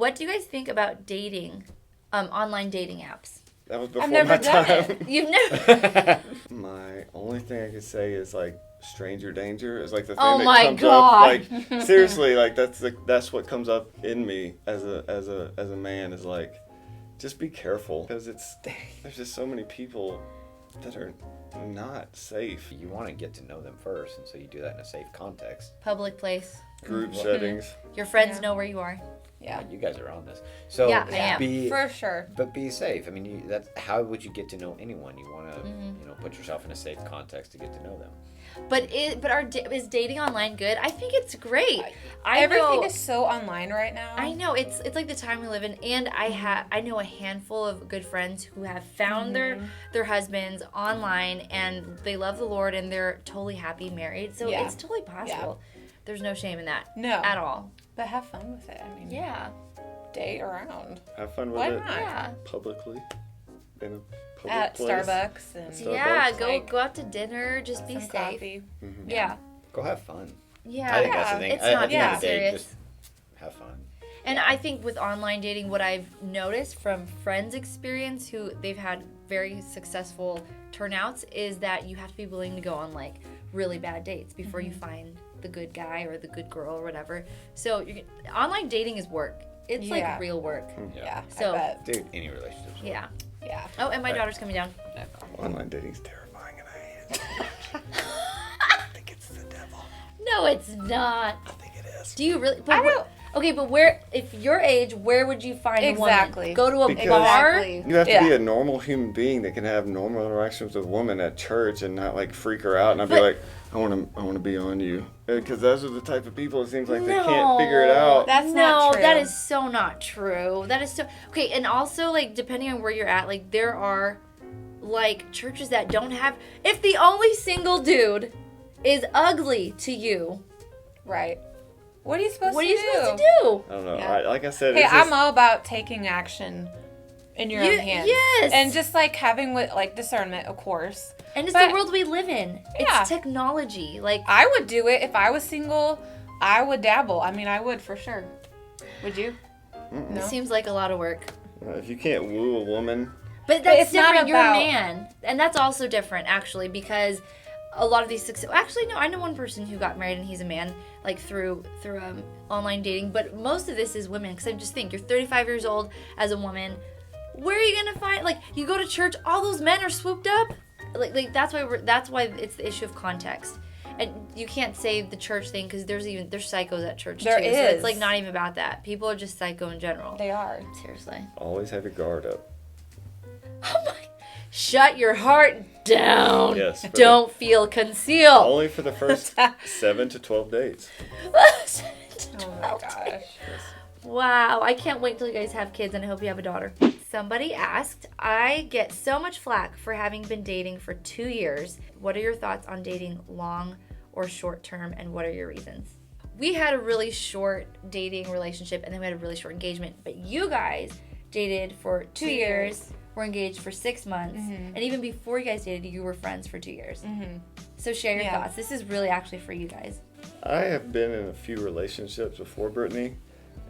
What do you guys think about dating, online dating apps? That was before I've never my done time. it. You've never... My only thing I could say is like stranger danger is like the thing Oh that my comes God. up. Like seriously, like that's what comes up in me as a man is like, just be careful because there's just so many people that are not safe. You want to get to know them first, and so you do that in a safe context. Public place. Group settings. Your friends Yeah. know where you are. Yeah. You guys are on this, so Yeah, I am. be For sure. But be safe. I mean, that's how would you get to know anyone? You want to, put yourself in a safe context to get to know them. But is dating online good? I think it's great. Everything is so online right now. I know it's like the time we live in, and I know a handful of good friends who have found their husbands online, and they love the Lord, and they're totally happy married. So it's totally possible. There's no shame in that. No. At all. But have fun with it. I mean, Yeah. date around. Have fun with Why it. not? Yeah. Publicly. In a public At place. Starbucks and Starbucks. Yeah. Like, Go out to dinner. Just be some safe. coffee. Yeah. Go have fun. Yeah. I think that's the thing. It's At not the end of that the day, serious. just have fun. And I think with online dating, what I've noticed from friends' experience who they've had very successful turnouts is that you have to be willing to go on like really bad dates before you find the good guy or the good girl or whatever. So online dating is work. It's Yeah. like real work. Yeah. So- I bet. Dude, any relationships. Yeah. Yeah. Oh, and my daughter's coming down. Online dating's terrifying and I hate it so much. I think it's the devil. No, it's not. I think it is. Do you really? But I don't- Okay, but if your age, where would you find a Exactly. woman? Go to a Because- bar? Exactly. You have to Yeah. be a normal human being that can have normal interactions with a woman at church and not like freak her out and I'd be But- like, I want to be on you. Because those are the type of people it seems like they No. can't figure it out. That's not true. that is so not true. That is so okay. And also, like, depending on where you're at, like, there are like churches that don't have. If the only single dude is ugly to you, Right. What are you supposed what to are you do? supposed to do? I don't know. Yeah. Like I said, Hey, it's just, I'm all about taking action in your own hands. Yes. And just like having like discernment, of course. And it's But- the world we live in. Yeah. It's technology. Like, I would do it if I was single. I would dabble. I mean, I would for sure. Would you? it No. seems like a lot of work. if you can't woo a woman, But that's it's not different. You're a about- man, and that's also different, actually, because a lot of these actually, no, I know one person who got married and he's a man, like through online dating. But most of this is women, because I just think you're 35 years old as a woman. Where are you gonna find? Like, you go to church, all those men are swooped up. Like that's why it's the issue of context. And you can't say the church thing because there's psychos at church There too. So is. it's like not even about that. People are just psycho in general. They are. Seriously. always have your guard up. Oh my! Shut your heart down. Yes, for Don't feel concealed. Only for the first 7 to 12 dates. Oh my gosh. Wow, I can't wait till you guys have kids, and I hope you have a daughter. Somebody asked, I get so much flack for having been dating for 2 years. What are your thoughts on dating long or short term, and what are your reasons? We had a really short dating relationship, and then we had a really short engagement, but you guys dated for 2 years, were engaged for 6 months, and even before you guys dated, you were friends for 2 years. So share your Yeah. thoughts. This is really actually for you guys. I have been in a few relationships before Brittany,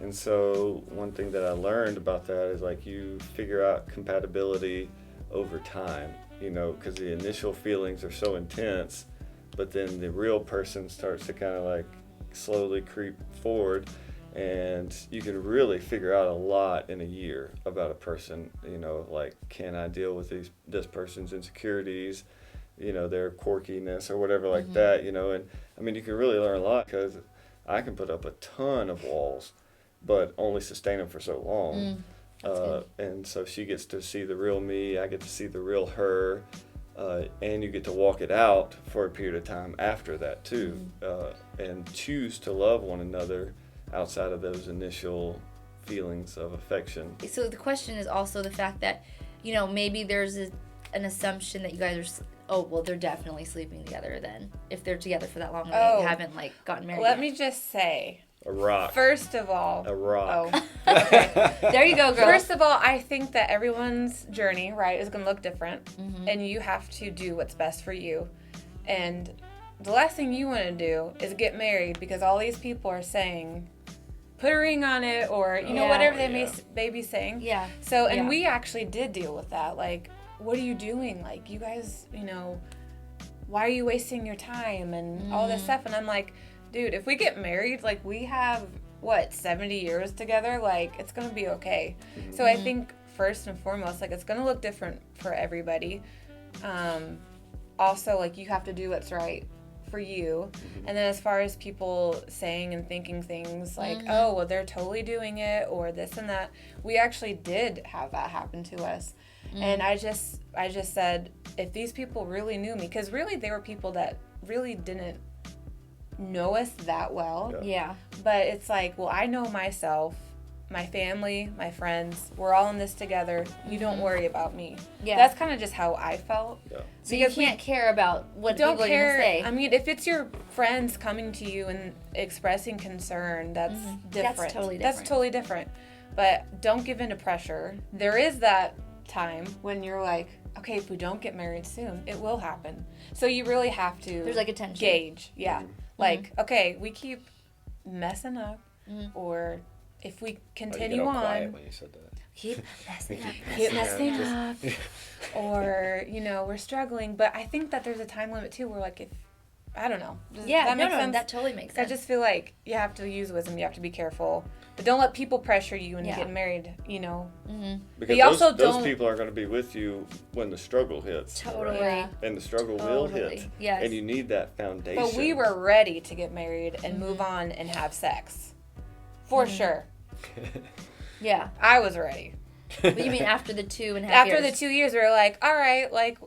and so one thing that I learned about that is like you figure out compatibility over time, you know, because the initial feelings are so intense, but then the real person starts to kind of like slowly creep forward, and you can really figure out a lot in a year about a person, you know, like can I deal with this person's insecurities, you know, their quirkiness or whatever like that, you know, and I mean, you can really learn a lot because I can put up a ton of walls, but only sustain them for so long. And so she gets to see the real me, I get to see the real her, and you get to walk it out for a period of time after that too, and choose to love one another outside of those initial feelings of affection. So the question is also the fact that, you know, maybe there's an assumption that you guys are, they're definitely sleeping together then. If they're together for that long and they haven't, like, gotten married Let yet. me just say, A rock. first of all, A rock. There you go, girl. First of all, I think that everyone's journey, right, is going to look different. And you have to do what's best for you. And the last thing you want to do is get married because all these people are saying, put a ring on it, or, you know, Yeah. whatever they may be saying. Yeah. So, and Yeah. we actually did deal with that. Like, what are you doing? Like, you guys, you know, why are you wasting your time and all this stuff? And I'm like, dude, if we get married, like, we have, 70 years together? Like, it's going to be okay. So I think first and foremost, like, it's going to look different for everybody. Also, like, you have to do what's right for you. And then as far as people saying and thinking things like, oh, well, they're totally doing it, or this and that, we actually did have that happen to us. And I just said, if these people really knew me, because really they were people that really didn't know us that well. Yeah. But it's like, well, I know myself, my family, my friends, we're all in this together. You don't worry about me. Yeah. That's kind of just how I felt. Yeah. So you can't care about what people are going to say. I mean, if it's your friends coming to you and expressing concern, that's different. That's totally different. That's totally different. But don't give in to pressure. There is that time when you're like, okay, if we don't get married soon, it will happen. So you really have to There's like a tension. gauge. Yeah. Like, okay, we keep messing up, or if we continue you get all on, quiet when you said that. Keep messing up. keep messing up, or, you know, we're struggling. But I think that there's a time limit too, where, like, if, I don't know. Does Yeah, that make sense? that totally makes I sense. just feel like you have to use wisdom. You have to be careful. But don't let people pressure you into Yeah. getting married, you know. Because you also those don't- people are going to be with you when the struggle hits. Totally. Yeah. And the struggle will Totally. hit. Yes. And you need that foundation. But we were ready to get married and move on and have sex. For sure. Yeah. I was ready. But you mean after the 2.5 years? After the 2 years, we were like, all right, like,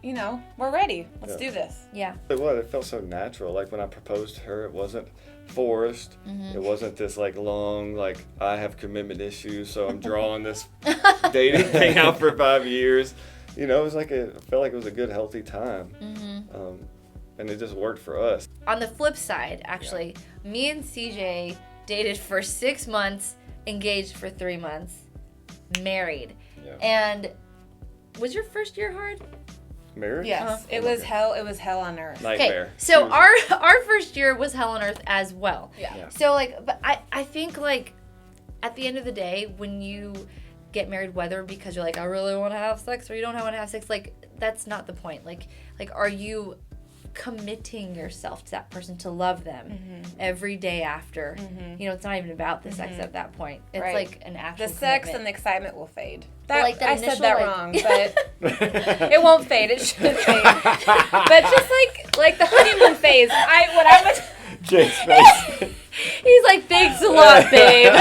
you know, we're ready. Let's do this. Yeah. But what? It felt so natural. Like when I proposed to her, it wasn't forced. It wasn't this like long, like I have commitment issues, so I'm drawing this dating thing out for 5 years. You know, it was like it felt like it was a good, healthy time. And it just worked for us. On the flip side, actually, me and CJ dated for 6 months, engaged for 3 months, married. Yeah. And was your first year hard? Marriage? Yes. It was hell. It was hell on earth. Nightmare. So our first year was hell on earth as well. Yeah. So like, but I think like at the end of the day, when you get married, whether because you're like, I really want to have sex, or you don't want to have sex, like that's not the point. Like are you committing yourself to that person to love them every day after? You know, it's not even about the sex at that point. It's Right. like an actual The sex commitment. and the excitement will fade. But, like, that I said initial, that like- wrong, but it won't fade. It should fade. But just like the honeymoon phase, what I was. Jake's face. He's like, thanks a lot, babe.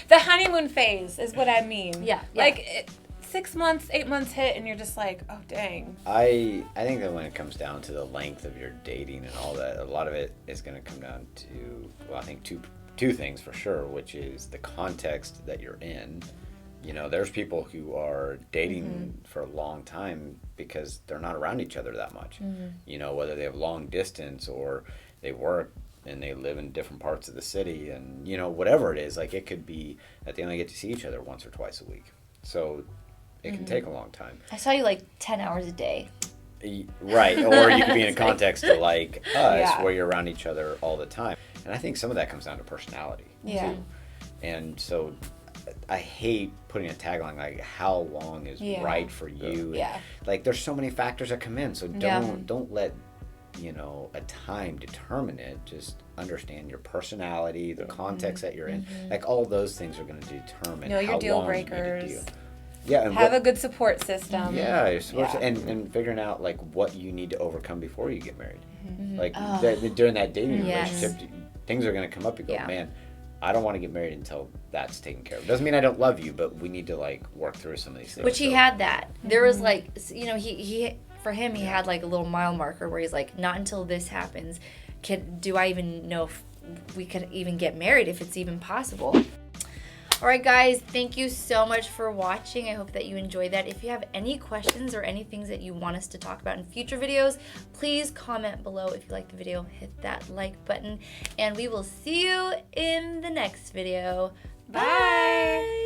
The honeymoon phase is what I mean. Yeah. Like 6 months, 8 months hit, and you're just like, oh dang. I think that when it comes down to the length of your dating and all that, a lot of it is going to come down to, well, I think two things for sure, which is the context that you're in. You know, there's people who are dating for a long time because they're not around each other that much. You know, whether they have long distance or they work and they live in different parts of the city, and, you know, whatever it is, like it could be that they only get to see each other once or twice a week. So it can take a long time. I saw you like 10 hours a day. Right, or you could be in a context of like us, Yeah. where you're around each other all the time. And I think some of that comes down to personality, Yeah. too. And so I hate putting a tagline like how long is Yeah. right for you. And, Yeah. like there's so many factors that come in, so Yeah. don't let, you know, a time determine it. Just understand your personality, the context that you're in. Like all those things are going to determine Know your how deal long you need to breakers. deal. Yeah, and Have what- a good support system. yeah, you're supposed to, Yeah. and figuring out like what you need to overcome before you get married. Like Oh. during that dating Yes. relationship, things are going to come up. You go, Yeah. man, I don't want to get married until that's taken care of. Doesn't mean I don't love you, but we need to like work through some of these things. Which he So- had that. There was like, you know, he for him, he had like a little mile marker where he's like, not until this happens do I even know if we could even get married, if it's even possible. All right, guys, thank you so much for watching. I hope that you enjoyed that. If you have any questions or any things that you want us to talk about in future videos, please comment below. If you like the video, hit that like button, and we will see you in the next video. Bye.